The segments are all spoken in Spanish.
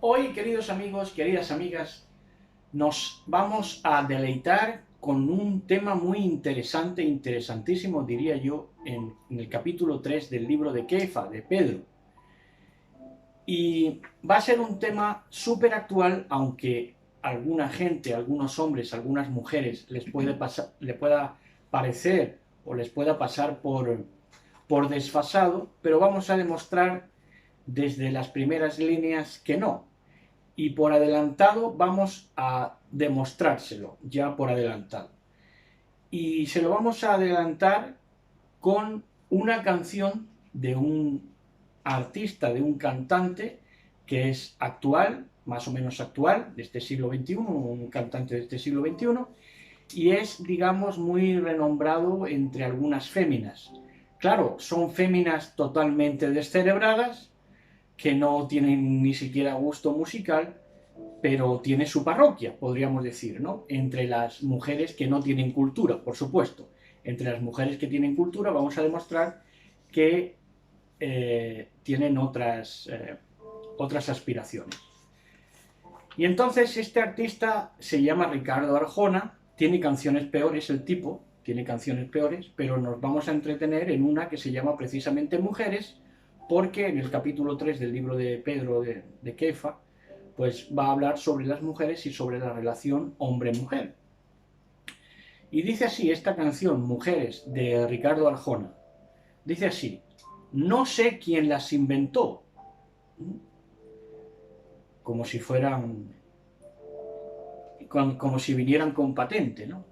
Hoy, queridos amigos, queridas amigas, nos vamos a deleitar con un tema muy interesante, interesantísimo, diría yo, en el capítulo 3 del libro de Kefa, de Pedro. Y va a ser un tema súper actual, aunque alguna gente, algunos hombres, algunas mujeres les pueda parecer o les pueda pasar por desfasado, pero vamos a demostrar desde las primeras líneas que no. Y por adelantado vamos a demostrárselo, ya por adelantado. Y se lo vamos a adelantar con una canción de un artista, de un cantante que es actual, más o menos actual, de este siglo XXI, un cantante de este siglo XXI, y es, digamos, muy renombrado entre algunas féminas. Claro, son féminas totalmente descerebradas, que no tienen ni siquiera gusto musical, pero tiene su parroquia, podríamos decir, ¿no? Entre las mujeres que no tienen cultura, por supuesto. Entre las mujeres que tienen cultura vamos a demostrar que tienen otras aspiraciones. Y entonces este artista se llama Ricardo Arjona, tiene canciones peores el tipo, tiene canciones peores, pero nos vamos a entretener en una que se llama precisamente Mujeres, porque en el capítulo 3 del libro de Pedro de Kefa, pues va a hablar sobre las mujeres y sobre la relación hombre-mujer. Y dice así esta canción, Mujeres, de Ricardo Arjona. Dice así: no sé quién las inventó, como si fueran, como si vinieran con patente, ¿no?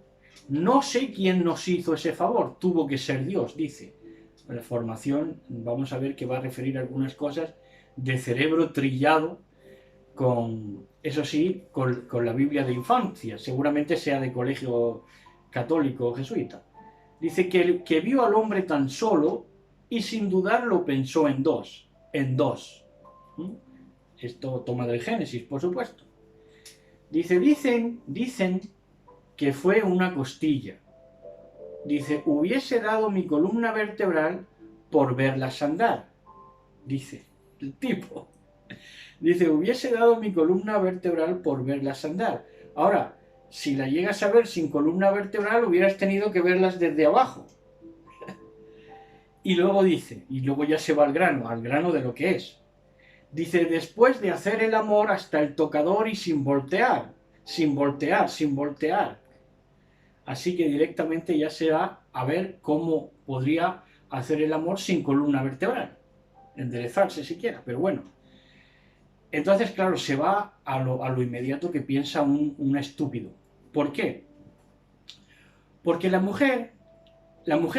No sé quién nos hizo ese favor, tuvo que ser Dios, dice. La formación, vamos a ver que va a referir algunas cosas de cerebro trillado, eso sí, con la Biblia de infancia, seguramente sea de colegio católico o jesuita. Dice que vio al hombre tan solo y sin dudar lo pensó en dos. Esto toma del Génesis, por supuesto. Dicen que fue una costilla. Dice, hubiese dado mi columna vertebral por verlas andar. Dice el tipo. Dice, hubiese dado mi columna vertebral por verlas andar. Ahora, si la llegas a ver sin columna vertebral, hubieras tenido que verlas desde abajo. Y luego dice, y luego ya se va al grano de lo que es. Dice, después de hacer el amor hasta el tocador y sin voltear. Así que directamente ya se va a ver cómo podría hacer el amor sin columna vertebral. Enderezarse siquiera, pero bueno. Entonces, claro, se va a lo inmediato que piensa un estúpido. ¿Por qué? Porque la mujer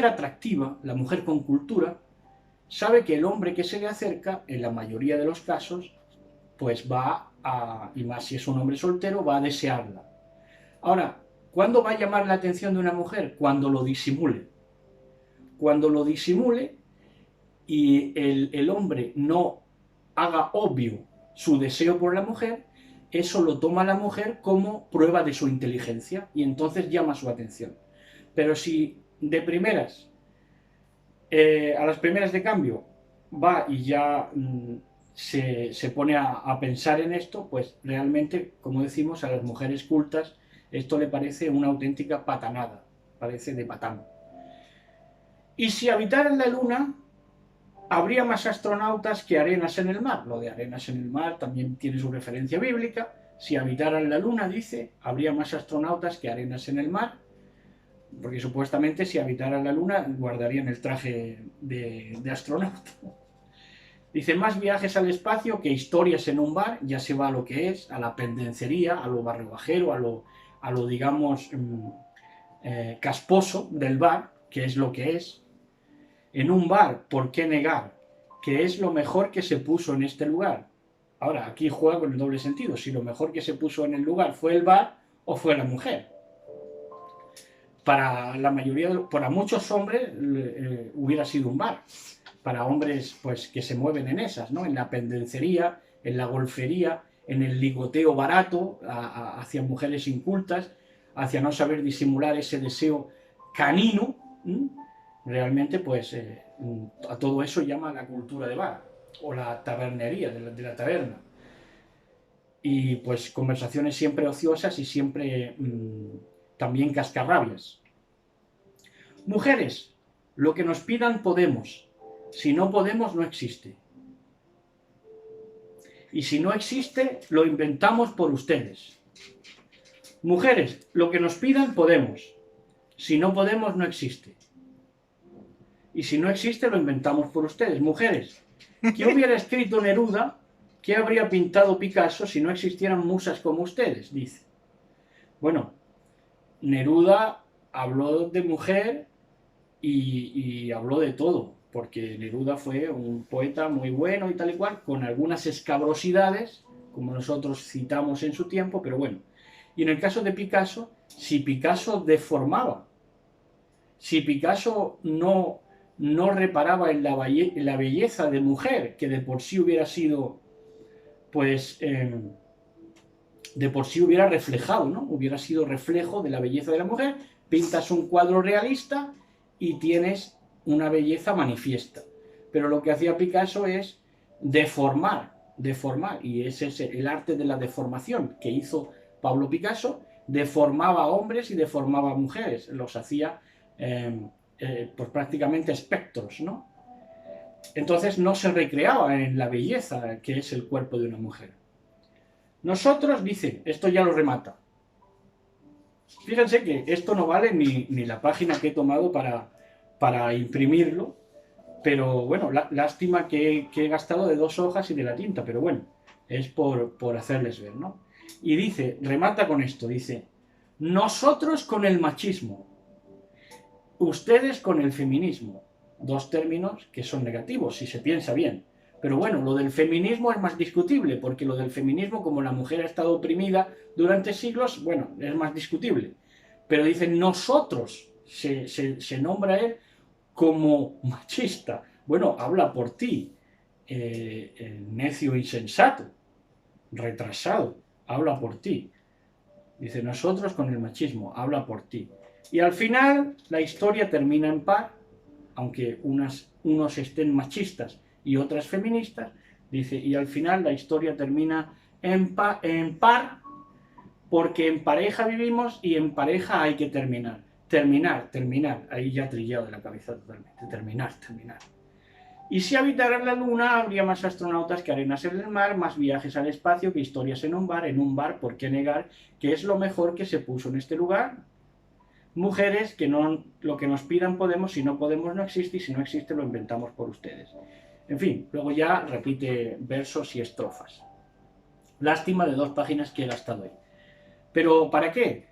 atractiva, la mujer con cultura, sabe que el hombre que se le acerca, en la mayoría de los casos, pues y más si es un hombre soltero, va a desearla. Ahora, ¿cuándo va a llamar la atención de una mujer? Cuando lo disimule. Cuando lo disimule y el hombre no haga obvio su deseo por la mujer, eso lo toma la mujer como prueba de su inteligencia y entonces llama su atención. Pero si de primeras, a las primeras de cambio, va y ya se pone a pensar en esto, pues realmente, como decimos, a las mujeres cultas esto le parece una auténtica patanada, parece de patán. Y si habitaran la luna, habría más astronautas que arenas en el mar. Lo de arenas en el mar también tiene su referencia bíblica. Si habitaran la luna, dice, habría más astronautas que arenas en el mar, porque supuestamente si habitaran la luna guardarían el traje de astronauta. Dice, más viajes al espacio que historias en un bar, ya se va a lo que es, a la pendencería, a lo barrebajero, a lo digamos, casposo del bar, que es lo que es. En un bar, ¿por qué negar? Que es lo mejor que se puso en este lugar. Ahora, aquí juega con el doble sentido, si lo mejor que se puso en el lugar fue el bar o fue la mujer. Para la mayoría, para muchos hombres, hubiera sido un bar. Para hombres pues que se mueven en esas, ¿no? En la pendencería, en la golfería, en el ligoteo barato hacia mujeres incultas, hacia no saber disimular ese deseo canino. Realmente, pues, a todo eso llama la cultura de bar, o la tabernería, de la taberna. y pues conversaciones siempre ociosas y siempre también cascarrabias. Mujeres, lo que nos pidan podemos, si no podemos no existe. Y si no existe, lo inventamos por ustedes. Mujeres, lo que nos pidan podemos, si no podemos no existe. Y si no existe, lo inventamos por ustedes. Mujeres, ¿qué hubiera escrito Neruda? ¿Qué habría pintado Picasso si no existieran musas como ustedes? Dice. Bueno, Neruda habló de mujer y habló de todo, porque Neruda fue un poeta muy bueno y tal y cual, con algunas escabrosidades, como nosotros citamos en su tiempo, pero bueno. Y en el caso de Picasso, si Picasso deformaba, si Picasso no reparaba en la belleza de mujer, que de por sí hubiera sido, pues, de por sí hubiera reflejado, ¿no? Hubiera sido reflejo de la belleza de la mujer, pintas un cuadro realista y tienes una belleza manifiesta. Pero lo que hacía Picasso es deformar, y ese es el arte de la deformación que hizo Pablo Picasso. Deformaba a hombres y deformaba a mujeres, los hacía pues prácticamente espectros, ¿no? Entonces no se recreaba en la belleza que es el cuerpo de una mujer. Nosotros, dice, esto ya lo remata. Fíjense que esto no vale ni la página que he tomado para imprimirlo, pero bueno, lástima que he gastado de 2 hojas y de la tinta, pero bueno, es por hacerles ver, ¿no? Y dice, remata con esto, dice, nosotros con el machismo, ustedes con el feminismo. 2 términos que son negativos, si se piensa bien. Pero bueno, lo del feminismo es más discutible, porque lo del feminismo, como la mujer ha estado oprimida durante siglos, bueno, es más discutible. Pero dicen nosotros, se nombra él como machista. Bueno, habla por ti, necio insensato, retrasado, habla por ti. Dice nosotros con el machismo, habla por ti. Y al final la historia termina en par, aunque unos estén machistas y otras feministas, dice, y al final la historia termina en par, porque en pareja vivimos y en pareja hay que terminar. Terminar, ahí ya trillado de la cabeza totalmente, terminar. Y si habitaran la luna, habría más astronautas que arenas en el mar, más viajes al espacio que historias en un bar, ¿por qué negar que es lo mejor que se puso en este lugar? Mujeres, que no, lo que nos pidan podemos, si no podemos no existe, y si no existe lo inventamos por ustedes. En fin, luego ya repite versos y estrofas. Lástima de 2 páginas que he gastado ahí. ¿Pero para qué?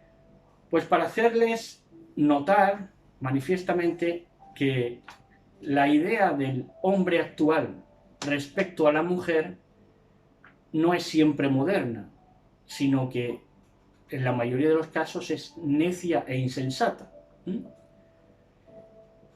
Pues para hacerles notar manifiestamente que la idea del hombre actual respecto a la mujer no es siempre moderna, sino que en la mayoría de los casos es necia e insensata.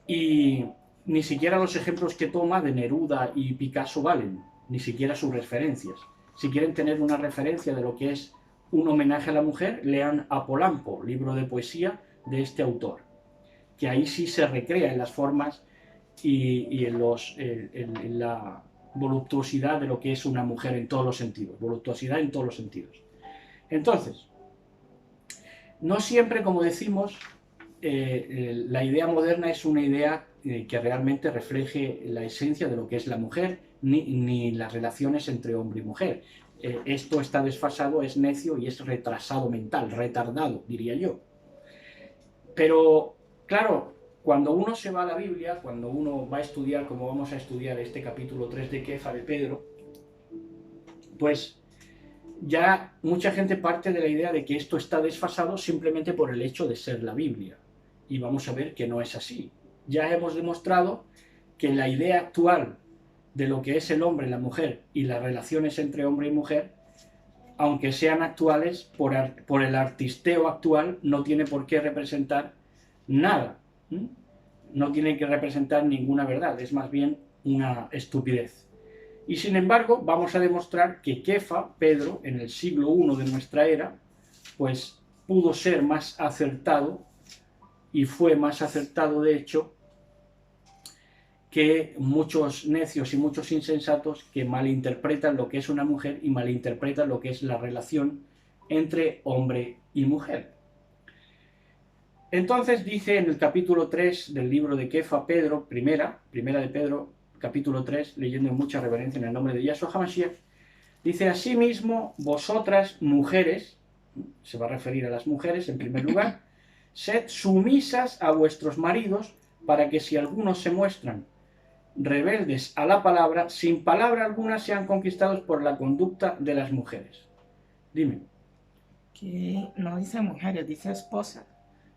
Y ni siquiera los ejemplos que toma de Neruda y Picasso valen, ni siquiera sus referencias. Si quieren tener una referencia de lo que es un homenaje a la mujer, lean Apolampo, libro de poesía de este autor, que ahí sí se recrea en las formas y en la voluptuosidad de lo que es una mujer en todos los sentidos, voluptuosidad en todos los sentidos. Entonces, no siempre, como decimos, la idea moderna es una idea que realmente refleje la esencia de lo que es la mujer, ni las relaciones entre hombre y mujer. Esto está desfasado, es necio y es retrasado mental, retardado, diría yo. Pero, claro, cuando uno se va a la Biblia, cuando uno va a estudiar, como vamos a estudiar este capítulo 3 de Kefa de Pedro, pues ya mucha gente parte de la idea de que esto está desfasado simplemente por el hecho de ser la Biblia. Y vamos a ver que no es así. Ya hemos demostrado que la idea actual de lo que es el hombre, la mujer y las relaciones entre hombre y mujer, aunque sean actuales, por el artisteo actual, no tiene por qué representar nada. No tiene que representar ninguna verdad, es más bien una estupidez. Y sin embargo, vamos a demostrar que Kefa, Pedro, en el siglo I de nuestra era, pues pudo ser más acertado, y fue más acertado de hecho, que muchos necios y muchos insensatos que malinterpretan lo que es una mujer y malinterpretan lo que es la relación entre hombre y mujer. Entonces dice en el capítulo 3 del libro de Kefa, Pedro, primera de Pedro, capítulo 3, leyendo en mucha reverencia en el nombre de Yahshua HaMashiach, dice: asimismo, vosotras mujeres, se va a referir a las mujeres en primer lugar, sed sumisas a vuestros maridos, para que si algunos se muestran rebeldes a la palabra, sin palabra alguna sean conquistados por la conducta de las mujeres. Dime. Que no dice mujeres, dice esposas.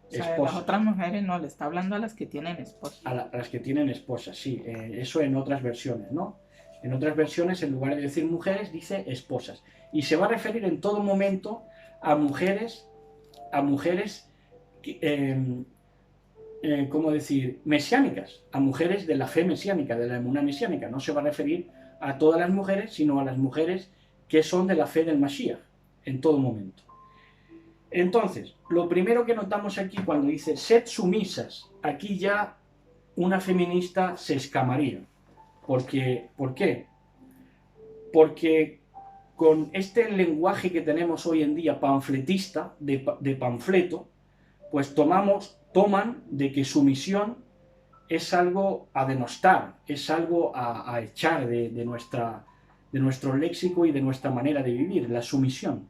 O sea, Esposas. las otras mujeres no, le está hablando a las que tienen esposas. A las que tienen esposas, sí. Eso en otras versiones, ¿no? En otras versiones, en lugar de decir mujeres, dice esposas. Y se va a referir en todo momento a mujeres, ¿cómo decir? Mesiánicas, a mujeres de la fe mesiánica, de la emuná mesiánica. No se va a referir a todas las mujeres, sino a las mujeres que son de la fe del Mashiach, en todo momento. Entonces, lo primero que notamos aquí cuando dice sed sumisas, aquí ya una feminista se escamaría. ¿Por qué? Porque con este lenguaje que tenemos hoy en día panfletista, de panfleto, pues toman de que sumisión es algo a denostar, es algo a echar de nuestro léxico y de nuestra manera de vivir, la sumisión.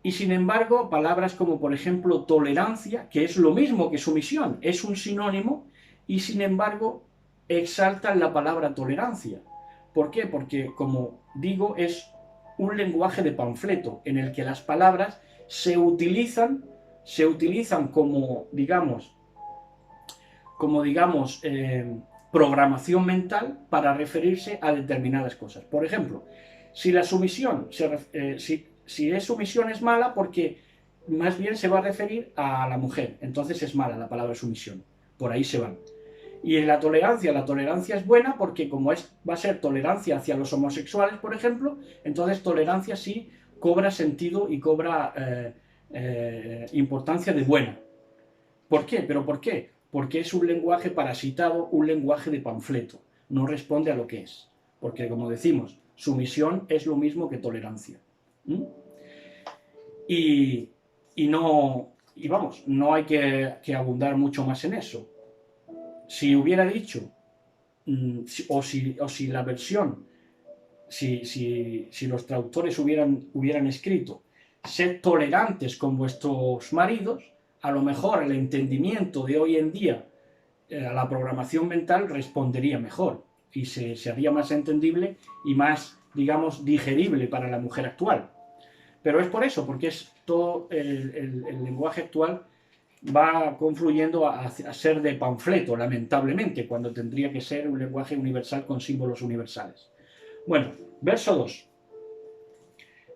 Y sin embargo, palabras como por ejemplo tolerancia, que es lo mismo que sumisión, es un sinónimo, y sin embargo exaltan la palabra tolerancia. ¿Por qué? Porque, como digo, es un lenguaje de panfleto en el que las palabras se utilizan como, digamos, programación mental para referirse a determinadas cosas. Por ejemplo, si la sumisión, si es sumisión es mala porque más bien se va a referir a la mujer, entonces es mala la palabra sumisión, por ahí se van. Y en la tolerancia es buena porque como va a ser tolerancia hacia los homosexuales, por ejemplo, entonces tolerancia sí cobra sentido y cobra importancia de buena. ¿Por qué? ¿Pero por qué? Porque es un lenguaje parasitado, un lenguaje de panfleto. No responde a lo que es. Porque, como decimos, sumisión es lo mismo que tolerancia. ¿Mm? Y vamos, no hay que abundar mucho más en eso. Si hubiera dicho, o si la versión, si los traductores hubieran escrito, sed tolerantes con vuestros maridos, a lo mejor el entendimiento de hoy en día, a la programación mental respondería mejor y se haría más entendible y más, digamos, digerible para la mujer actual. Pero es por eso, porque es todo el lenguaje actual va confluyendo a ser de panfleto, lamentablemente, cuando tendría que ser un lenguaje universal con símbolos universales. Bueno, verso 2.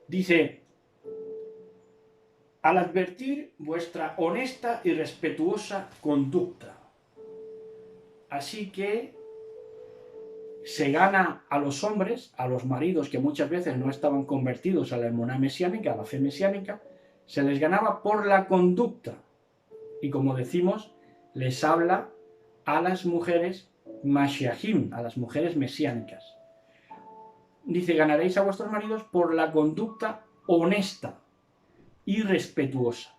Dice: al advertir vuestra honesta y respetuosa conducta. Así que se gana a los hombres, a los maridos que muchas veces no estaban convertidos a la emuná mesiánica, a la fe mesiánica, se les ganaba por la conducta. Y como decimos, les habla a las mujeres mashiachim, a las mujeres mesiánicas. Dice: ganaréis a vuestros maridos por la conducta honesta y respetuosa.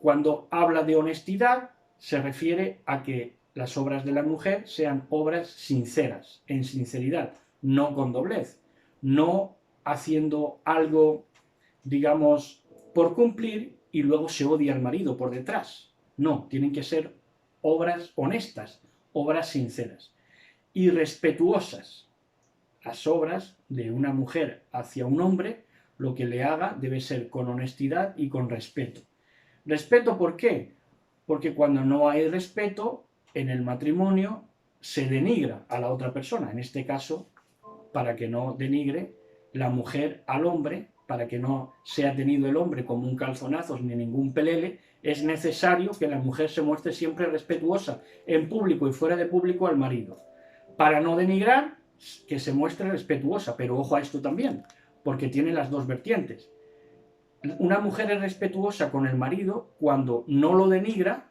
Cuando habla de honestidad, se refiere a que las obras de la mujer sean obras sinceras, en sinceridad, no con doblez, no haciendo algo, digamos, por cumplir y luego se odia al marido por detrás. No, tienen que ser obras honestas, obras sinceras y respetuosas. Las obras de una mujer hacia un hombre, lo que le haga debe ser con honestidad y con respeto. ¿Respeto por qué? Porque cuando no hay respeto en el matrimonio se denigra a la otra persona. En este caso, para que no denigre la mujer al hombre, para que no sea tenido el hombre como un calzonazos ni ningún pelele, es necesario que la mujer se muestre siempre respetuosa en público y fuera de público al marido. Para no denigrar, que se muestre respetuosa, pero ojo a esto también, porque tiene las dos vertientes. Una mujer es respetuosa con el marido cuando no lo denigra,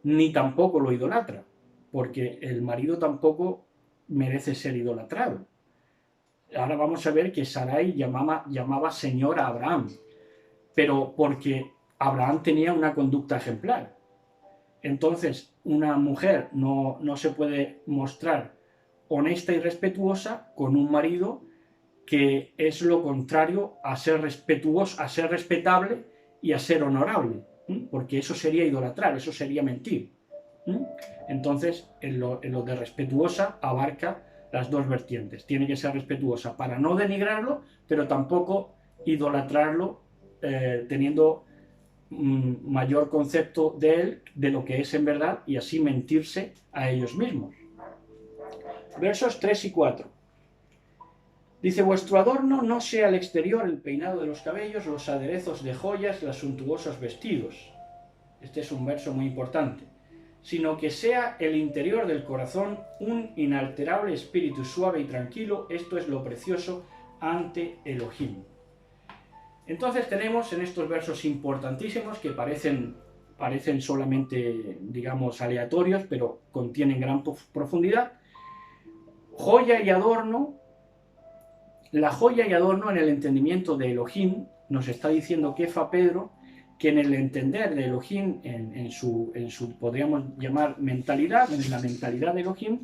ni tampoco lo idolatra. porque el marido tampoco merece ser idolatrado. Ahora vamos a ver que Sarai llamaba Señor a Abraham, pero porque Abraham tenía una conducta ejemplar. Entonces, una mujer no se puede mostrar honesta y respetuosa con un marido que es lo contrario a ser respetuoso, a ser respetable y a ser honorable, porque eso sería idolatrar, eso sería mentir. Entonces, en lo de respetuosa abarca las dos vertientes. Tiene que ser respetuosa para no denigrarlo, pero tampoco idolatrarlo, teniendo mayor concepto de él, de lo que es en verdad, y así mentirse a ellos mismos. Versos 3 y 4. Dice: vuestro adorno no sea el exterior, el peinado de los cabellos, los aderezos de joyas, los suntuosos vestidos. Este es un verso muy importante. Sino que sea el interior del corazón un inalterable espíritu suave y tranquilo. Esto es lo precioso ante Elohim. Entonces tenemos en estos versos importantísimos que parecen solamente, digamos, aleatorios, pero contienen gran profundidad. Joya y adorno. La joya y adorno en el entendimiento de Elohim, nos está diciendo Kefa Pedro, que en el entender de Elohim, en su podríamos llamar mentalidad, en la mentalidad de Elohim,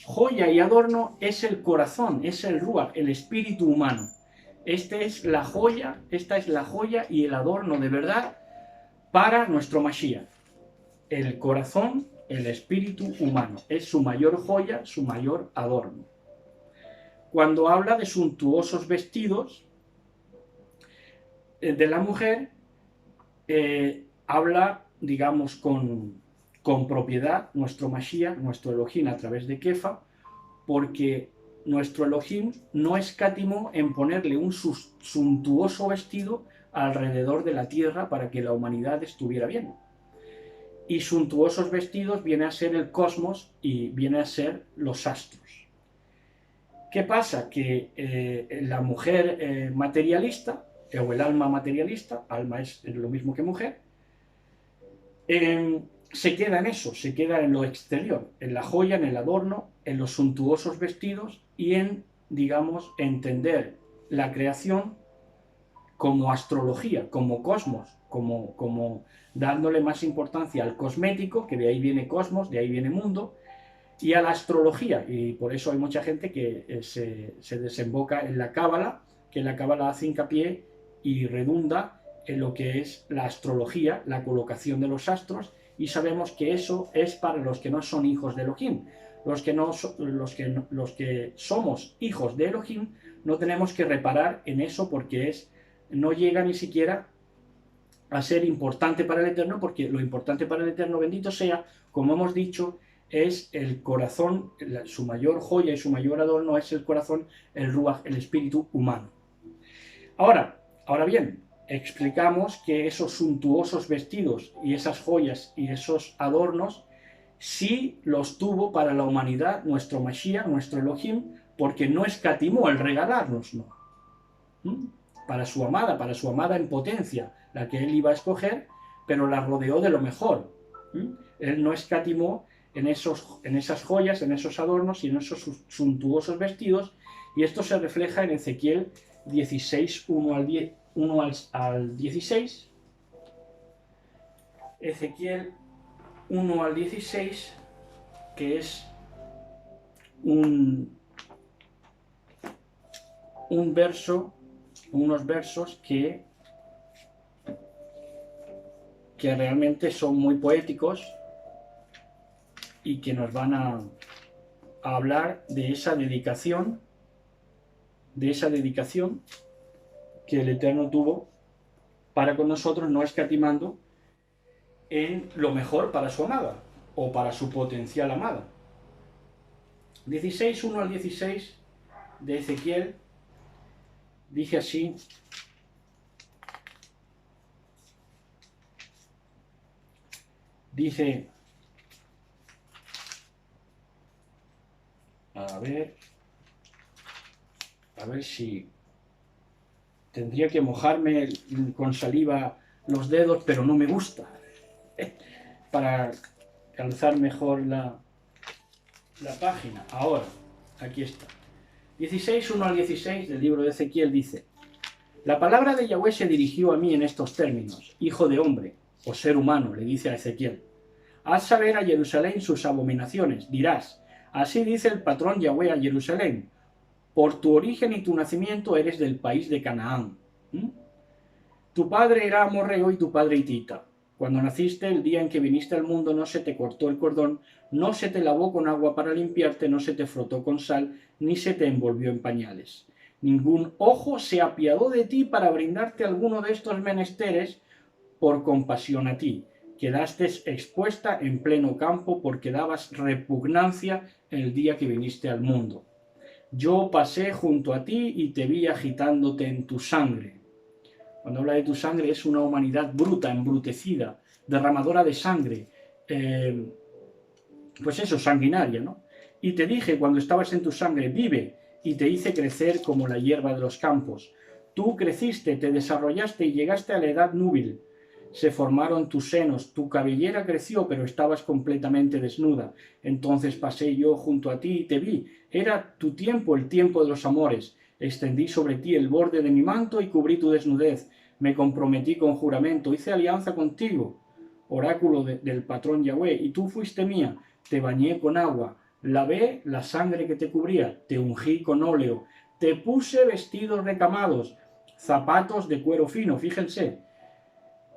joya y adorno es el corazón, es el ruach, el espíritu humano. Esta es la joya y el adorno de verdad para nuestro Mashiach. El corazón, el espíritu humano, es su mayor joya, su mayor adorno. Cuando habla de suntuosos vestidos de la mujer, habla, digamos, con propiedad nuestro Mashiach, nuestro Elohim a través de Kefa, porque nuestro Elohim no escatimó en ponerle un suntuoso vestido alrededor de la tierra para que la humanidad estuviera bien. Y suntuosos vestidos viene a ser el cosmos y viene a ser los astros. ¿Qué pasa? Que la mujer materialista, o el alma materialista, alma es lo mismo que mujer, se queda en eso, se queda en lo exterior, en la joya, en el adorno, en los suntuosos vestidos y en, digamos, entender la creación como astrología, como cosmos, como dándole más importancia al cosmético, que de ahí viene cosmos, de ahí viene mundo, y a la astrología, y por eso hay mucha gente que se desemboca en la cábala, que la cábala hace hincapié y redunda en lo que es la astrología, la colocación de los astros, y sabemos que eso es para los que no son hijos de Elohim. Los que somos hijos de Elohim no tenemos que reparar en eso porque no llega ni siquiera a ser importante para el Eterno, porque lo importante para el Eterno, bendito sea, como hemos dicho, es el corazón, su mayor joya y su mayor adorno es el corazón, el ruach, el espíritu humano. Ahora bien, explicamos que esos suntuosos vestidos y esas joyas y esos adornos sí los tuvo para la humanidad nuestro Mashiach, nuestro Elohim, porque no escatimó el regalárnoslo. Para su amada en potencia, la que él iba a escoger, pero la rodeó de lo mejor. Él no escatimó en esas joyas, en esos adornos y en esos suntuosos vestidos, y esto se refleja en Ezequiel 16, 1 al 16. Ezequiel 1 al 16, que es unos versos que realmente son muy poéticos y que nos van a hablar de esa dedicación que el Eterno tuvo para con nosotros, no escatimando en lo mejor para su amada o para su potencial amada. 16, 1 al 16 de Ezequiel dice así: dice, a ver si tendría que mojarme con saliva los dedos, pero no me gusta, para calzar mejor la... la página, ahora, aquí está. 16, 1 al 16 del libro de Ezequiel dice: la palabra de Yahweh se dirigió a mí en estos términos: hijo de hombre, o ser humano, le dice a Ezequiel, haz saber a Jerusalén sus abominaciones, dirás, así dice el patrón Yahweh a Jerusalén, por tu origen y tu nacimiento eres del país de Canaán. Tu padre era amorreo y tu padre hitita. Cuando naciste, el día en que viniste al mundo, no se te cortó el cordón, no se te lavó con agua para limpiarte, no se te frotó con sal, ni se te envolvió en pañales. Ningún ojo se apiadó de ti para brindarte alguno de estos menesteres por compasión a ti. Quedaste expuesta en pleno campo porque dabas repugnancia el día que viniste al mundo. Yo pasé junto a ti y te vi agitándote en tu sangre. Cuando habla de tu sangre es una humanidad bruta, embrutecida, derramadora de sangre, pues eso, sanguinaria, ¿no? Y te dije cuando estabas en tu sangre, vive, y te hice crecer como la hierba de los campos. Tú creciste, te desarrollaste y llegaste a la edad núbil. Se formaron tus senos, tu cabellera creció, pero estabas completamente desnuda. Entonces pasé yo junto a ti y te vi. Era tu tiempo, el tiempo de los amores. Extendí sobre ti el borde de mi manto y cubrí tu desnudez. Me comprometí con juramento, hice alianza contigo, oráculo del patrón Yahweh, y tú fuiste mía. Te bañé con agua, lavé la sangre que te cubría, te ungí con óleo, te puse vestidos recamados, zapatos de cuero fino, fíjense.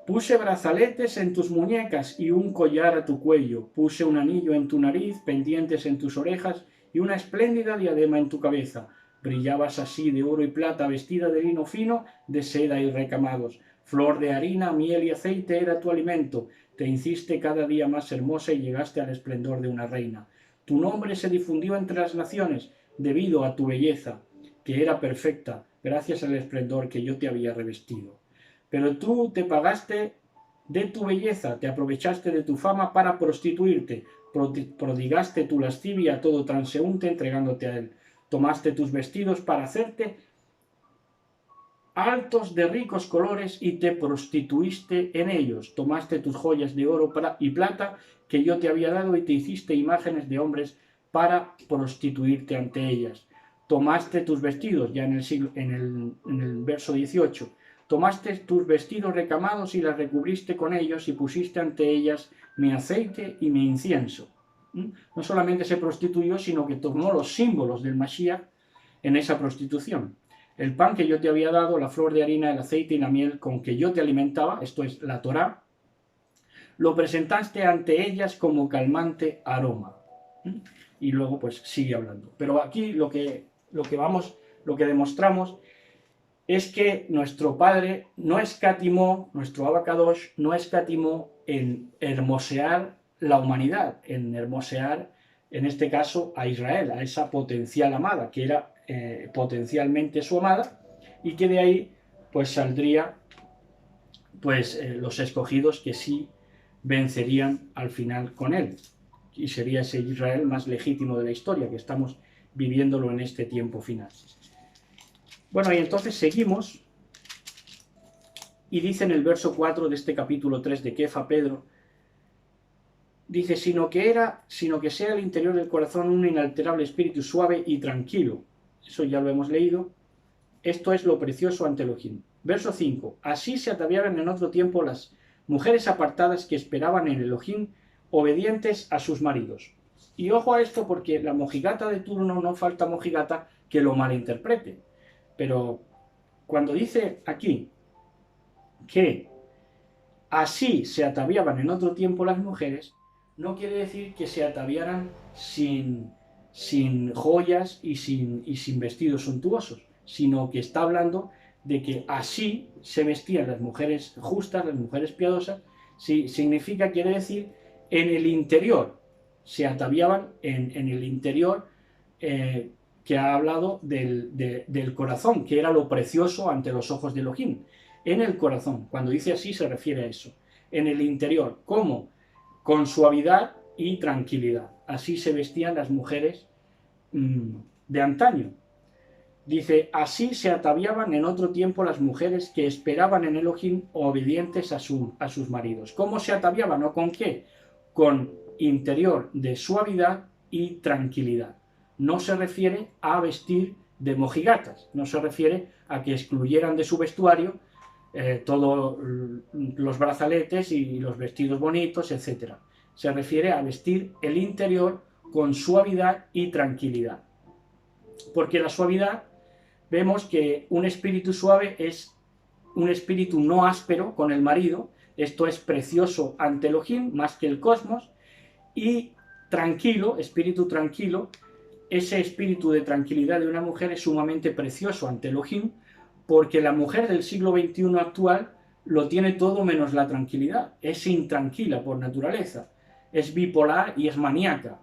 Puse brazaletes en tus muñecas y un collar a tu cuello. Puse un anillo en tu nariz, pendientes en tus orejas y una espléndida diadema en tu cabeza. Brillabas así de oro y plata, vestida de lino fino, de seda y recamados. Flor de harina, miel y aceite era tu alimento. Te hiciste cada día más hermosa y llegaste al esplendor de una reina. Tu nombre se difundió entre las naciones debido a tu belleza, que era perfecta, gracias al esplendor que yo te había revestido. Pero tú te pagaste de tu belleza, te aprovechaste de tu fama para prostituirte, prodigaste tu lascivia a todo transeúnte entregándote a él. Tomaste tus vestidos para hacerte altos de ricos colores y te prostituiste en ellos. Tomaste tus joyas de oro y plata que yo te había dado y te hiciste imágenes de hombres para prostituirte ante ellas. Tomaste tus vestidos, ya en el verso 18, tomaste tus vestidos recamados y las recubriste con ellos y pusiste ante ellas mi aceite y mi incienso. No solamente se prostituyó, sino que tomó los símbolos del Mashiach en esa prostitución. El pan que yo te había dado, la flor de harina, el aceite y la miel con que yo te alimentaba, esto es la Torá, lo presentaste ante ellas como calmante aroma. Y luego pues sigue hablando. Pero aquí lo que demostramos es que nuestro Padre no escatimó, nuestro Abacadosh no escatimó en hermosear la humanidad, en hermosear, en este caso, a Israel, a esa potencial amada, que era potencialmente su amada, y que de ahí pues saldría pues los escogidos que sí vencerían al final con él, y sería ese Israel más legítimo de la historia, que estamos viviéndolo en este tiempo final. Bueno, y entonces seguimos, y dice en el verso 4 de este capítulo 3 de Kefa Pedro, dice, sino que sea el interior del corazón un inalterable espíritu suave y tranquilo. Eso ya lo hemos leído. Esto es lo precioso ante Elohim. Verso 5. Así se ataviaban en otro tiempo las mujeres apartadas que esperaban en Elohim, obedientes a sus maridos. Y ojo a esto porque la mojigata de turno, no falta mojigata que lo malinterprete. Pero cuando dice aquí que así se ataviaban en otro tiempo las mujeres, no quiere decir que se ataviaran sin joyas y sin vestidos suntuosos, sino que está hablando de que así se vestían las mujeres justas, las mujeres piadosas. Sí, significa, quiere decir, en el interior, se ataviaban en el interior, que ha hablado del corazón, que era lo precioso ante los ojos de Elohim. En el corazón, cuando dice así se refiere a eso, en el interior. ¿Cómo? Con suavidad y tranquilidad. Así se vestían las mujeres de antaño. Dice, así se ataviaban en otro tiempo las mujeres que esperaban en Elohim, obedientes a sus maridos. ¿Cómo se ataviaban o con qué? Con interior de suavidad y tranquilidad. No se refiere a vestir de mojigatas, no se refiere a que excluyeran de su vestuario todos los brazaletes y los vestidos bonitos, etc. Se refiere a vestir el interior con suavidad y tranquilidad. Porque la suavidad, vemos que un espíritu suave es un espíritu no áspero con el marido, esto es precioso ante Elohim más que el cosmos, y tranquilo, espíritu tranquilo, ese espíritu de tranquilidad de una mujer es sumamente precioso ante Elohim, porque la mujer del siglo XXI actual lo tiene todo menos la tranquilidad, es intranquila por naturaleza, es bipolar y es maníaca.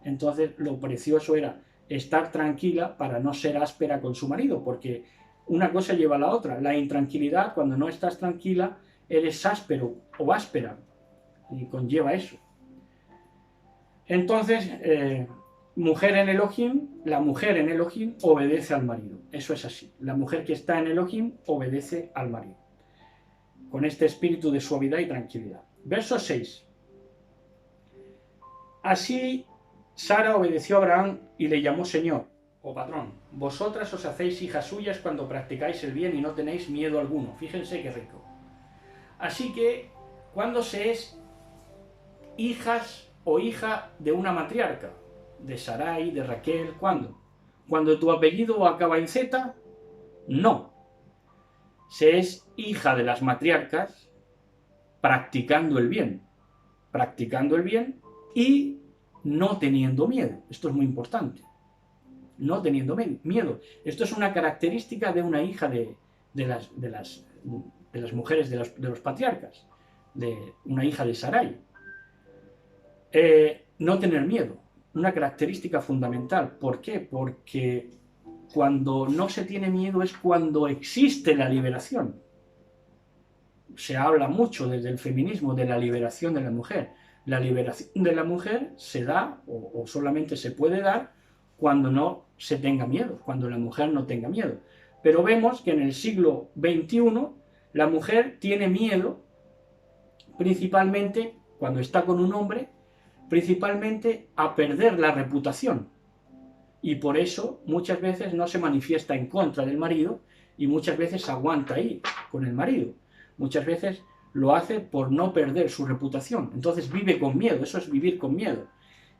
Entonces lo precioso era estar tranquila para no ser áspera con su marido, porque una cosa lleva a la otra. La intranquilidad, cuando no estás tranquila, eres áspero o áspera, y conlleva eso. Entonces, mujer en Elohim, la mujer en Elohim obedece al marido. Eso es así. La mujer que está en Elohim obedece al marido, con este espíritu de suavidad y tranquilidad. Verso 6. Así Sara obedeció a Abraham y le llamó Señor o patrón. Vosotras os hacéis hijas suyas cuando practicáis el bien y no tenéis miedo alguno. Fíjense qué rico. Así que, cuando se es hijas o hija de una matriarca, de Sarai, de Raquel, ¿cuándo? Cuando tu apellido acaba en Z, no. Se es hija de las matriarcas practicando el bien y no teniendo miedo. Esto es muy importante. No teniendo miedo. Esto es una característica de una hija de las mujeres de los patriarcas, de una hija de Sarai. No tener miedo, una característica fundamental. ¿Por qué? Porque cuando no se tiene miedo es cuando existe la liberación. Se habla mucho desde el feminismo de la liberación de la mujer. La liberación de la mujer se da o solamente se puede dar cuando no se tenga miedo, cuando la mujer no tenga miedo. Pero vemos que en el siglo XXI la mujer tiene miedo, principalmente cuando está con un hombre, principalmente a perder la reputación. Y por eso muchas veces no se manifiesta en contra del marido y muchas veces aguanta ahí con el marido. Muchas veces lo hace por no perder su reputación. Entonces vive con miedo, eso es vivir con miedo.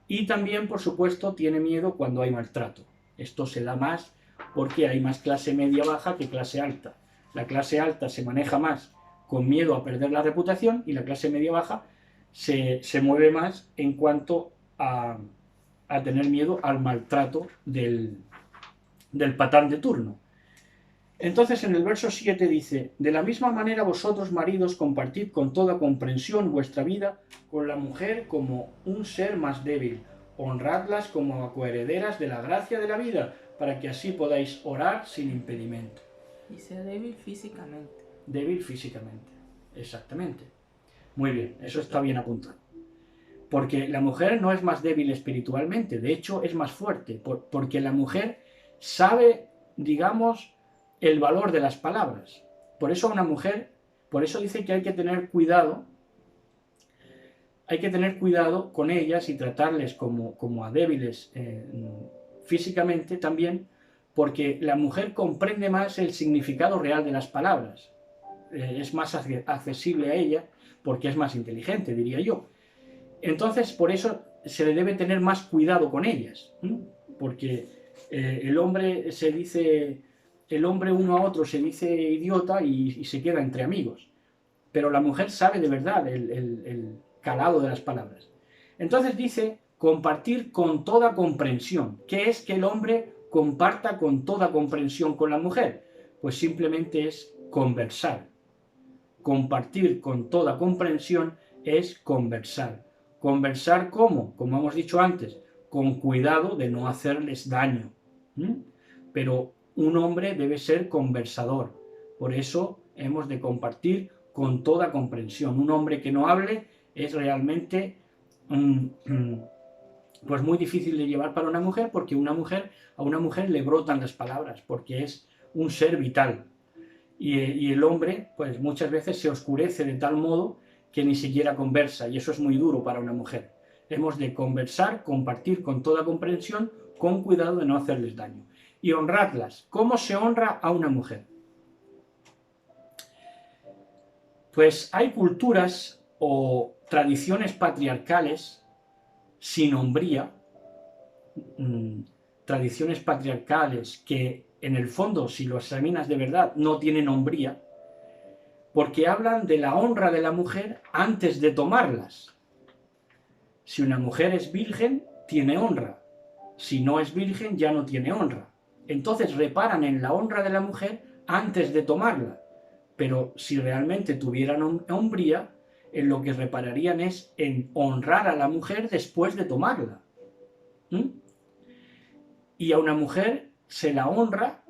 Y también, por supuesto, tiene miedo cuando hay maltrato. Esto se da más porque hay más clase media-baja que clase alta. La clase alta se maneja más con miedo a perder la reputación y la clase media-baja se mueve más en cuanto a tener miedo al maltrato del patán de turno. Entonces en el verso 7 dice: de la misma manera vosotros, maridos, compartid con toda comprensión vuestra vida con la mujer como un ser más débil. Honradlas como coherederas de la gracia de la vida, para que así podáis orar sin impedimento. Dice débil físicamente. Débil físicamente, exactamente. Muy bien, eso está bien apuntado. Porque la mujer no es más débil espiritualmente, de hecho es más fuerte, porque la mujer sabe, digamos, el valor de las palabras. Por eso una mujer, por eso dice que hay que tener cuidado con ellas y tratarles como a débiles físicamente también, porque la mujer comprende más el significado real de las palabras. Es más accesible a ella porque es más inteligente, diría yo. Entonces, por eso se le debe tener más cuidado con ellas, porque el hombre uno a otro se dice idiota y se queda entre amigos, pero la mujer sabe de verdad el calado de las palabras. Entonces dice, compartir con toda comprensión. ¿Qué es que el hombre comparta con toda comprensión con la mujer? Pues simplemente es conversar. Compartir con toda comprensión es conversar. ¿Conversar cómo? Como hemos dicho antes, con cuidado de no hacerles daño. Pero un hombre debe ser conversador. Por eso hemos de compartir con toda comprensión. Un hombre que no hable es realmente pues muy difícil de llevar para una mujer, porque a una mujer le brotan las palabras, porque es un ser vital. Y el hombre, pues muchas veces se oscurece de tal modo que ni siquiera conversa, y eso es muy duro para una mujer. Hemos de conversar, compartir con toda comprensión, con cuidado de no hacerles daño. Y honrarlas. ¿Cómo se honra a una mujer? Pues hay culturas o tradiciones patriarcales sin hombría, tradiciones patriarcales que en el fondo, si lo examinas de verdad, no tienen hombría, porque hablan de la honra de la mujer antes de tomarlas. Si una mujer es virgen, tiene honra. Si no es virgen, ya no tiene honra. Entonces reparan en la honra de la mujer antes de tomarla. Pero si realmente tuvieran hombría, en lo que repararían es en honrar a la mujer después de tomarla. Y a una mujer se la honra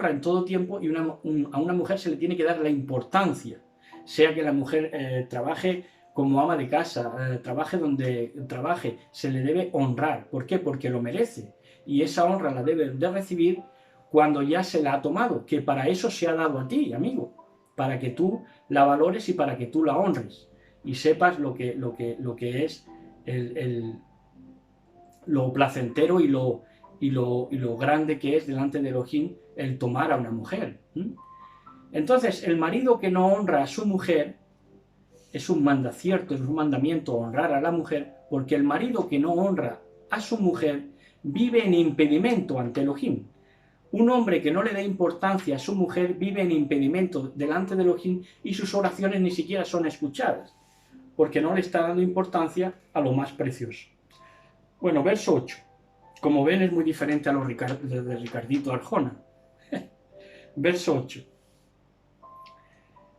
en todo tiempo, y a una mujer se le tiene que dar la importancia, sea que la mujer trabaje como ama de casa, trabaje donde trabaje, se le debe honrar. ¿Por qué? Porque lo merece, y esa honra la debe de recibir cuando ya se la ha tomado, que para eso se ha dado a ti, amigo, para que tú la valores y para que tú la honres, y sepas lo que es lo placentero y lo grande que es delante de Elohim el tomar a una mujer. Entonces, el marido que no honra a su mujer, es un mandamiento honrar a la mujer, porque el marido que no honra a su mujer vive en impedimento ante Elohim. Un hombre que no le dé importancia a su mujer vive en impedimento delante de Elohim, y sus oraciones ni siquiera son escuchadas, porque no le está dando importancia a lo más precioso. Bueno, verso 8. Como ven, es muy diferente a lo de Ricardito Arjona. Verso 8.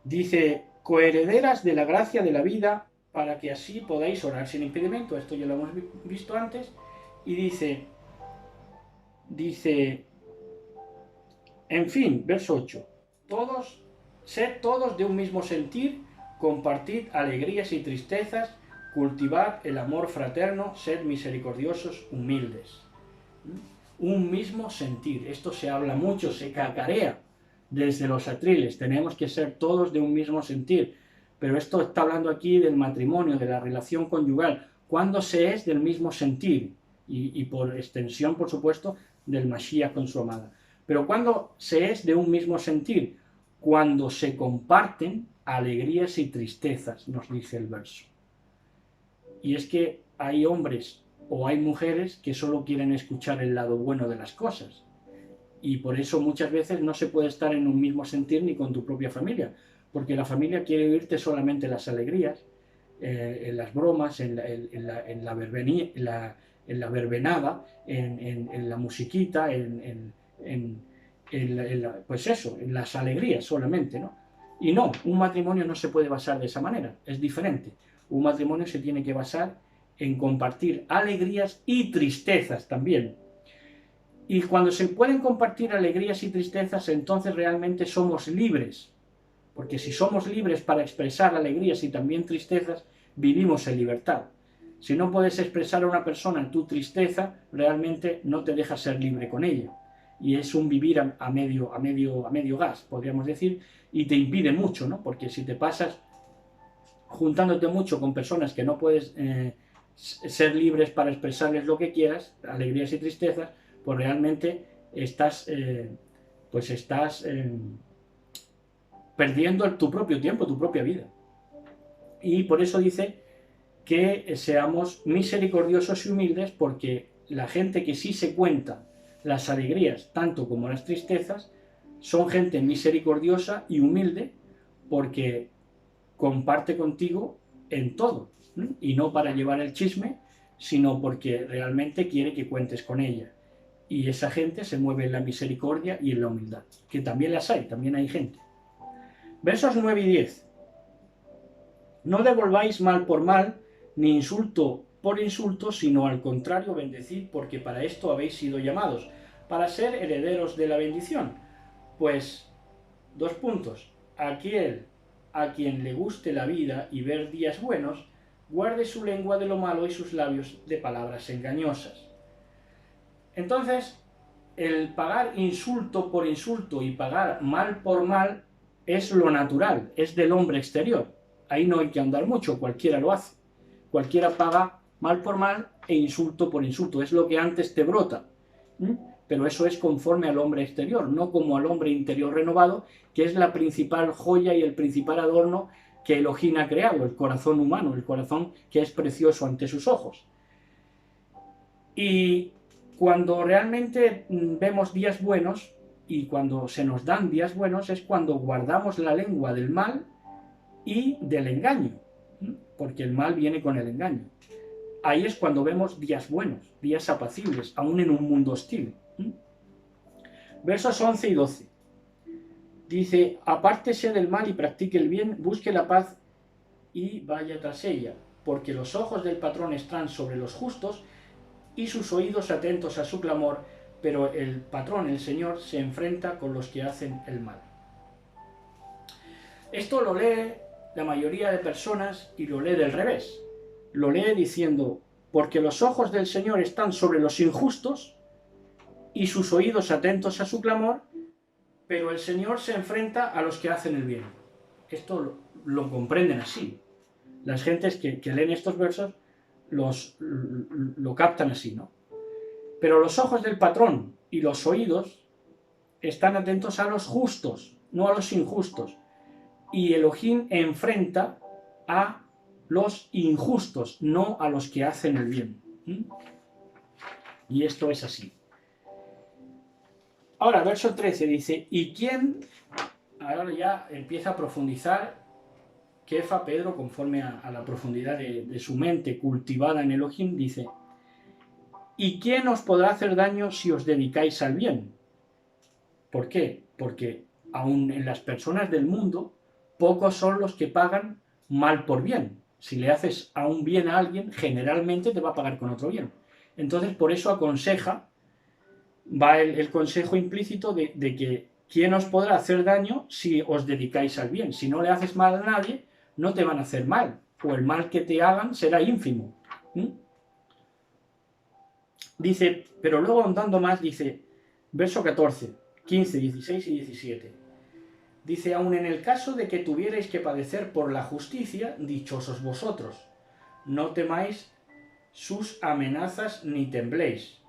Dice: coherederas de la gracia de la vida, para que así podáis orar sin impedimento. Esto ya lo hemos visto antes. Y dice, en fin, verso 8. Sed todos de un mismo sentir, compartid alegrías y tristezas, cultivad el amor fraterno, sed misericordiosos, humildes. Un mismo sentir. Esto se habla mucho, se cacarea desde los atriles. Tenemos que ser todos de un mismo sentir. Pero esto está hablando aquí del matrimonio, de la relación conyugal. Cuando se es del mismo sentir. Y por extensión, por supuesto, del Mashiach con su amada. Pero cuando se es de un mismo sentir, cuando se comparten alegrías y tristezas, nos dice el verso. Y es que hay hombres o hay mujeres que solo quieren escuchar el lado bueno de las cosas. Y por eso muchas veces no se puede estar en un mismo sentir ni con tu propia familia, porque la familia quiere oírte solamente las alegrías, en las bromas, en la verbenada, en la musiquita, pues eso, en las alegrías solamente, ¿no? Y no, un matrimonio no se puede basar de esa manera, es diferente. Un matrimonio se tiene que basar en compartir alegrías y tristezas también. Y cuando se pueden compartir alegrías y tristezas, entonces realmente somos libres. Porque si somos libres para expresar alegrías y también tristezas, vivimos en libertad. Si no puedes expresar a una persona tu tristeza, realmente no te dejas ser libre con ella. Y es un vivir a medio gas, podríamos decir, y te impide mucho, ¿no? Porque si te pasas juntándote mucho con personas que no puedes ser libres para expresarles lo que quieras, alegrías y tristezas, pues realmente estás perdiendo tu propio tiempo, tu propia vida. Y por eso dice que seamos misericordiosos y humildes, porque la gente que sí se cuenta las alegrías tanto como las tristezas son gente misericordiosa y humilde, porque comparte contigo en todo, y no para llevar el chisme, sino porque realmente quiere que cuentes con ella. Y esa gente se mueve en la misericordia y en la humildad, que también las hay, también hay gente. Versos 9 y 10. No devolváis mal por mal, ni insulto por insulto, sino al contrario bendecid, porque para esto habéis sido llamados, para ser herederos de la bendición. Pues, 2 puntos. Aquel a quien le guste la vida y ver días buenos, guarde su lengua de lo malo y sus labios de palabras engañosas. Entonces, el pagar insulto por insulto y pagar mal por mal es lo natural, es del hombre exterior. Ahí no hay que andar mucho, cualquiera lo hace. cualquiera paga mal por mal e insulto por insulto. Es lo que antes te brota. Pero eso es conforme al hombre exterior, no como al hombre interior renovado, que es la principal joya y el principal adorno que Elohim ha creado, el corazón humano, el corazón que es precioso ante sus ojos. Y cuando realmente vemos días buenos, y cuando se nos dan días buenos, es cuando guardamos la lengua del mal y del engaño, porque el mal viene con el engaño. Ahí es cuando vemos días buenos, días apacibles, aún en un mundo hostil. Versos 11 y 12. Dice, apártese del mal y practique el bien, busque la paz y vaya tras ella, porque los ojos del patrón están sobre los justos y sus oídos atentos a su clamor, pero el patrón, el Señor, se enfrenta con los que hacen el mal. Esto lo lee la mayoría de personas y lo lee del revés. Lo lee diciendo, porque los ojos del Señor están sobre los injustos y sus oídos atentos a su clamor, pero el Señor se enfrenta a los que hacen el bien. Esto lo comprenden así. Las gentes que leen estos versos lo captan así, ¿no? Pero los ojos del patrón y los oídos están atentos a los justos, no a los injustos. Y Elohim enfrenta a los injustos, no a los que hacen el bien. Y esto es así. Ahora, verso 13 dice, ¿y quién? Ahora ya empieza a profundizar Kefa, Pedro, conforme a la profundidad de su mente cultivada en Elohim, dice, ¿y quién os podrá hacer daño si os dedicáis al bien? ¿Por qué? Porque aun en las personas del mundo, pocos son los que pagan mal por bien. Si le haces a un bien a alguien, generalmente te va a pagar con otro bien. Entonces, por eso aconseja, va el consejo implícito de que ¿quién os podrá hacer daño si os dedicáis al bien? Si no le haces mal a nadie, no te van a hacer mal, o el mal que te hagan será ínfimo. Dice, pero luego andando más, dice, verso 14, 15, 16 y 17. Dice, aun en el caso de que tuvierais que padecer por la justicia, dichosos vosotros, no temáis sus amenazas ni tembléis.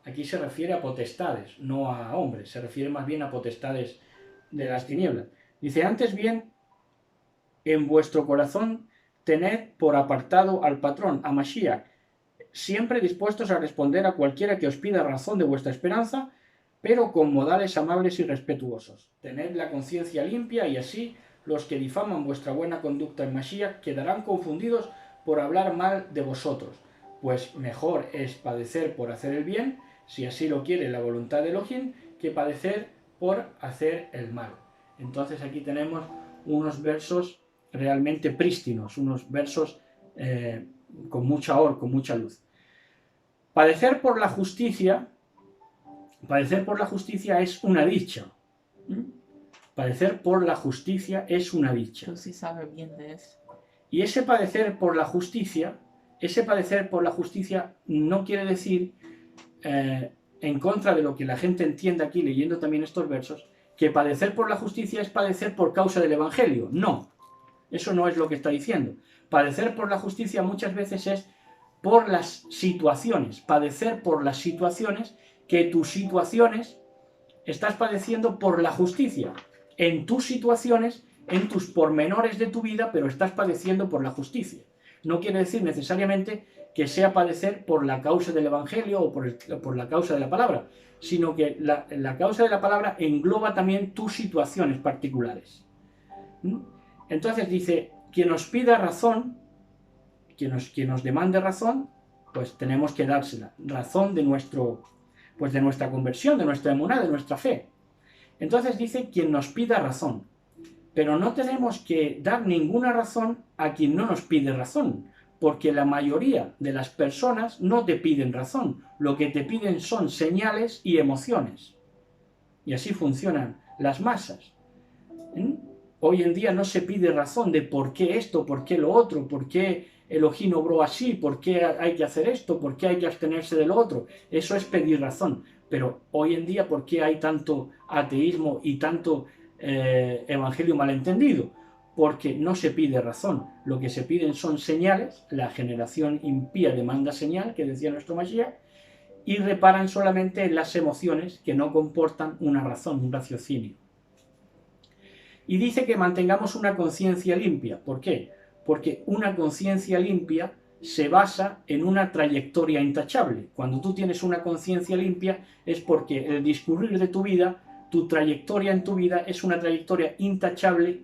Aquí se refiere a potestades, no a hombres, se refiere más bien a potestades de las tinieblas. Dice, antes bien, en vuestro corazón tened por apartado al patrón, a Mashiach, siempre dispuestos a responder a cualquiera que os pida razón de vuestra esperanza, pero con modales amables y respetuosos. Tened la conciencia limpia y así los que difaman vuestra buena conducta en Mashiach quedarán confundidos por hablar mal de vosotros, pues mejor es padecer por hacer el bien, si así lo quiere la voluntad de Elohim, que padecer por hacer el mal. Entonces aquí tenemos unos versos realmente prístinos, unos versos con mucha or, con mucha luz. Padecer por la justicia es una dicha. Padecer por la justicia es una dicha. Tú sí sabes bien de eso. Y ese padecer por la justicia no quiere decir, en contra de lo que la gente entiende aquí leyendo también estos versos, que padecer por la justicia es padecer por causa del Evangelio. No, eso no es lo que está diciendo. Padecer por la justicia muchas veces es por las situaciones, padecer por las situaciones, que tus situaciones estás padeciendo por la justicia. En tus situaciones, en tus pormenores de tu vida, pero estás padeciendo por la justicia. No quiere decir necesariamente que sea padecer por la causa del Evangelio o por la causa de la palabra, sino que la causa de la palabra engloba también tus situaciones particulares. Entonces dice, quien nos pida razón, quien nos demande razón, pues tenemos que dársela. Razón de nuestra conversión, de nuestra emuná, de nuestra fe. Entonces dice, quien nos pida razón. Pero no tenemos que dar ninguna razón a quien no nos pide razón, porque la mayoría de las personas no te piden razón, lo que te piden son señales y emociones. Y así funcionan las masas. Hoy en día no se pide razón de por qué esto, por qué lo otro, por qué Elohim obró así, por qué hay que hacer esto, por qué hay que abstenerse de lo otro. Eso es pedir razón. Pero hoy en día, ¿por qué hay tanto ateísmo y tanto evangelio malentendido? porque no se pide razón, lo que se piden son señales, la generación impía demanda señal, que decía nuestro Mashiach, y reparan solamente en las emociones que no comportan una razón, un raciocinio. Y dice que mantengamos una conciencia limpia. ¿Por qué? Porque una conciencia limpia se basa en una trayectoria intachable. Cuando tú tienes una conciencia limpia es porque el discurrir de tu vida, tu trayectoria en tu vida es una trayectoria intachable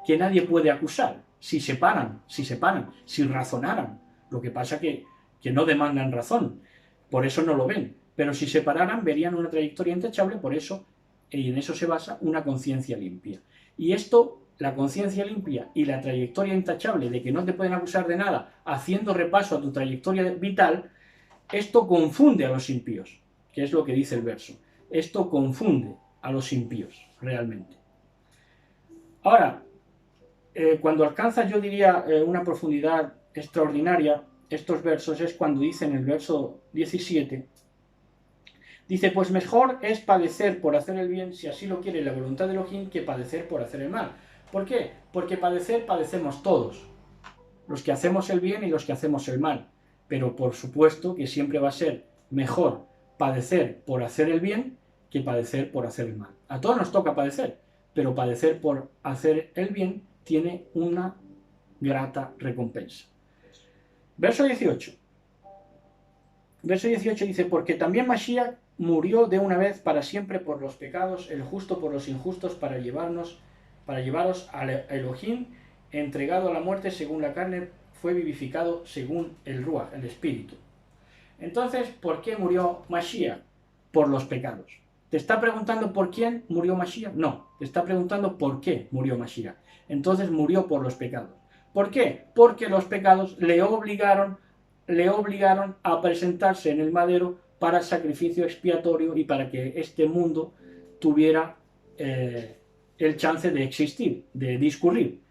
que nadie puede acusar. Si se paran, si razonaran. Lo que pasa que no demandan razón. Por eso no lo ven. Pero si se pararan, verían una trayectoria intachable, por eso, y en eso se basa una conciencia limpia. Y esto, la conciencia limpia y la trayectoria intachable de que no te pueden acusar de nada haciendo repaso a tu trayectoria vital, esto confunde a los impíos, que es lo que dice el verso. Esto confunde a los impíos, realmente. Ahora, cuando alcanza, yo diría, una profundidad extraordinaria, estos versos, es cuando dice en el verso 17, dice, pues mejor es padecer por hacer el bien, si así lo quiere la voluntad de Elohim, que padecer por hacer el mal. ¿Por qué? Porque padecemos todos, los que hacemos el bien y los que hacemos el mal. Pero por supuesto que siempre va a ser mejor padecer por hacer el bien que padecer por hacer el mal. A todos nos toca padecer, pero padecer por hacer el bien tiene una grata recompensa. Verso 18. Verso 18 dice, porque también Mashiach murió de una vez para siempre por los pecados, el justo por los injustos, para llevaros al Elohim, entregado a la muerte según la carne, fue vivificado según el Ruach, el Espíritu. Entonces, ¿por qué murió Mashiach? Por los pecados. ¿Te está preguntando por quién murió Mashiach? No, te está preguntando por qué murió Mashiach. Entonces murió por los pecados. ¿Por qué? Porque los pecados le obligaron a presentarse en el madero para el sacrificio expiatorio y para que este mundo tuviera el chance de existir, de discurrir.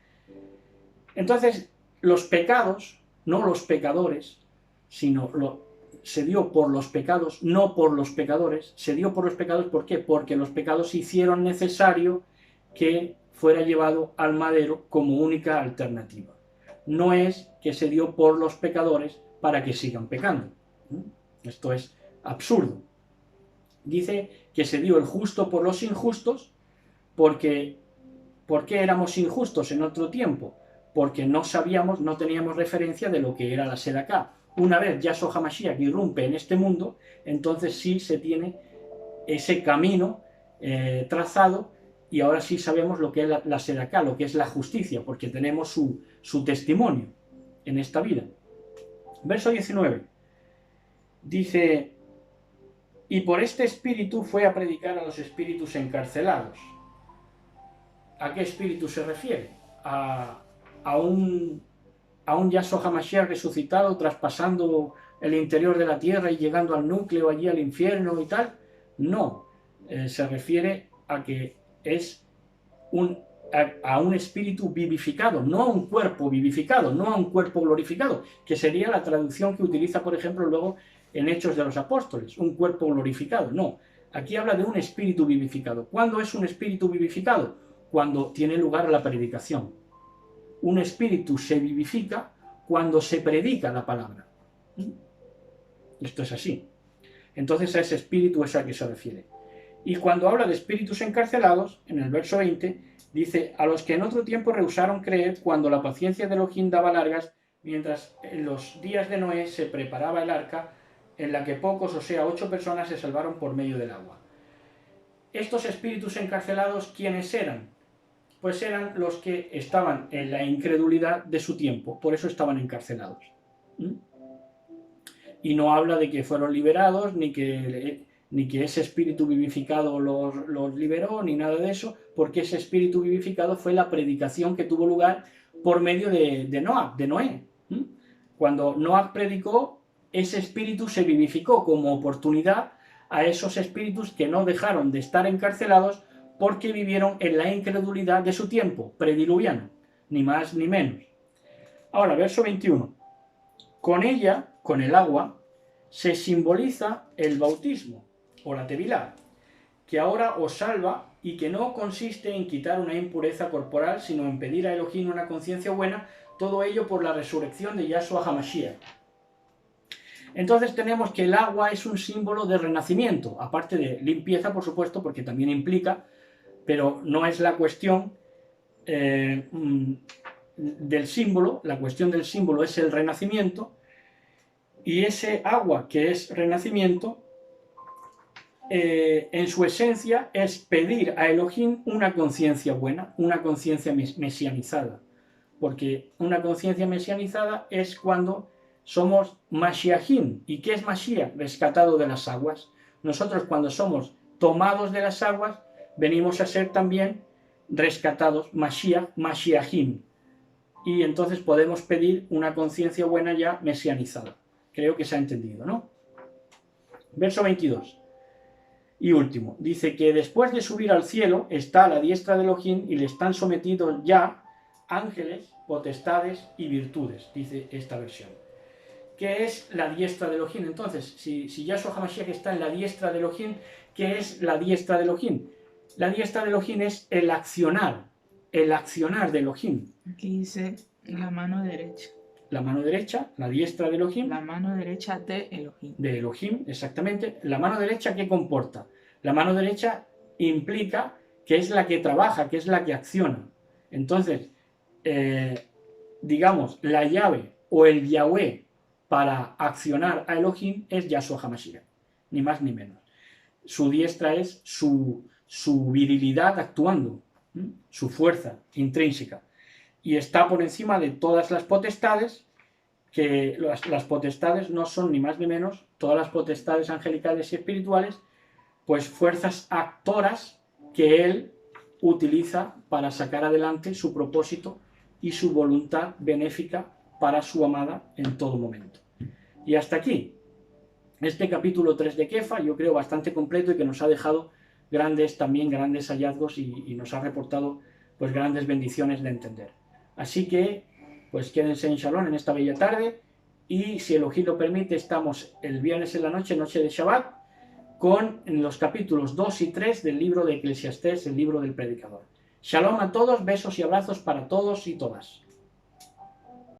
Entonces, los pecados, no los pecadores, sino se dio por los pecados, no por los pecadores, se dio por los pecados, ¿por qué? Porque los pecados hicieron necesario que fuera llevado al madero como única alternativa. No es que se dio por los pecadores para que sigan pecando. Esto es absurdo. Dice que se dio el justo por los injustos, porque ¿por qué éramos injustos en otro tiempo? Porque no sabíamos, no teníamos referencia de lo que era la Sedaká. Una vez Yahshua HaMashiach irrumpe en este mundo, entonces sí se tiene ese camino trazado, y ahora sí sabemos lo que es la Sedaká, lo que es la justicia, porque tenemos su testimonio en esta vida. Verso 19. Dice, y por este espíritu fue a predicar a los espíritus encarcelados. ¿A qué espíritu se refiere? A un Yahshua HaMashiach resucitado, traspasando el interior de la tierra y llegando al núcleo, allí al infierno y tal. No, se refiere a que es a un espíritu vivificado, no a un cuerpo vivificado, no a un cuerpo glorificado, que sería la traducción que utiliza, por ejemplo, luego en Hechos de los Apóstoles, un cuerpo glorificado. No, aquí habla de un espíritu vivificado. ¿Cuándo es un espíritu vivificado? Cuando tiene lugar la predicación. Un espíritu se vivifica cuando se predica la palabra. Esto es así. Entonces a ese espíritu es al que se refiere. Y cuando habla de espíritus encarcelados, en el verso 20, dice, a los que en otro tiempo rehusaron creer cuando la paciencia de Elohim daba largas, mientras en los días de Noé se preparaba el arca, en la que pocos, o sea, 8 personas se salvaron por medio del agua. Estos espíritus encarcelados, ¿quiénes eran? Pues eran los que estaban en la incredulidad de su tiempo, por eso estaban encarcelados. Y no habla de que fueron liberados, ni que ese espíritu vivificado los liberó, ni nada de eso, porque ese espíritu vivificado fue la predicación que tuvo lugar por medio de Noé. Cuando Noé predicó, ese espíritu se vivificó como oportunidad a esos espíritus que no dejaron de estar encarcelados porque vivieron en la incredulidad de su tiempo, prediluviano, ni más ni menos. Ahora, verso 21. Con ella, con el agua, se simboliza el bautismo, o la tevilá, que ahora os salva y que no consiste en quitar una impureza corporal, sino en pedir a Elohim una conciencia buena, todo ello por la resurrección de Yahshua HaMashiach. Entonces tenemos que el agua es un símbolo de renacimiento, aparte de limpieza, por supuesto, porque también implica, pero no es la cuestión del símbolo, la cuestión del símbolo es el renacimiento, y ese agua que es renacimiento, en su esencia es pedir a Elohim una conciencia buena, una conciencia mesianizada, porque una conciencia mesianizada es cuando somos Mashiachim. ¿Y qué es Mashiach? Rescatado de las aguas. Nosotros cuando somos tomados de las aguas, venimos a ser también rescatados, Mashiach, Mashiachim. Y entonces podemos pedir una conciencia buena ya mesianizada. Creo que se ha entendido, ¿no? Verso 22. Y último, dice que después de subir al cielo está a la diestra de Elohim y le están sometidos ya ángeles, potestades y virtudes, dice esta versión. ¿Qué es la diestra de Elohim? Entonces, si Yahshua HaMashiach está en la diestra de Elohim, ¿qué es la diestra de Elohim? La diestra de Elohim es el accionar de Elohim. Aquí dice la mano derecha. La mano derecha, la diestra de Elohim. La mano derecha de Elohim. De Elohim, exactamente. La mano derecha, ¿qué comporta? La mano derecha implica que es la que trabaja, que es la que acciona. Entonces, digamos, la llave o el Yahweh para accionar a Elohim es Yahshua HaMashiach, ni más ni menos. Su diestra es su virilidad actuando, su fuerza intrínseca. Y está por encima de todas las potestades, que las potestades no son ni más ni menos, todas las potestades angelicales y espirituales, pues fuerzas actoras que él utiliza para sacar adelante su propósito y su voluntad benéfica para su amada en todo momento. Y hasta aquí, este capítulo 3 de Kefa, yo creo bastante completo y que nos ha dejado grandes hallazgos y nos ha reportado pues grandes bendiciones de entender. Así que, pues quédense en Shalom en esta bella tarde y si Elohim lo permite, estamos el viernes en la noche, noche de Shabbat, con los capítulos 2 y 3 del libro de Eclesiastés, el libro del predicador. Shalom a todos, besos y abrazos para todos y todas.